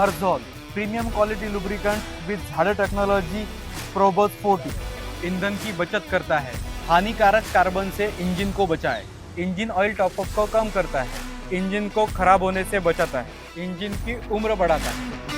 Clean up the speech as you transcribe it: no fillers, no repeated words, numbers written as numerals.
Marzol, premium quality lubricant विद झाडा technology Probus 40 ईंधन की बचत करता है, हानिकारक कार्बन से इंजन को बचाए, इंजन ऑयल टॉपअप को कम करता है, इंजन को खराब होने से बचाता है, इंजन की उम्र बढ़ाता है।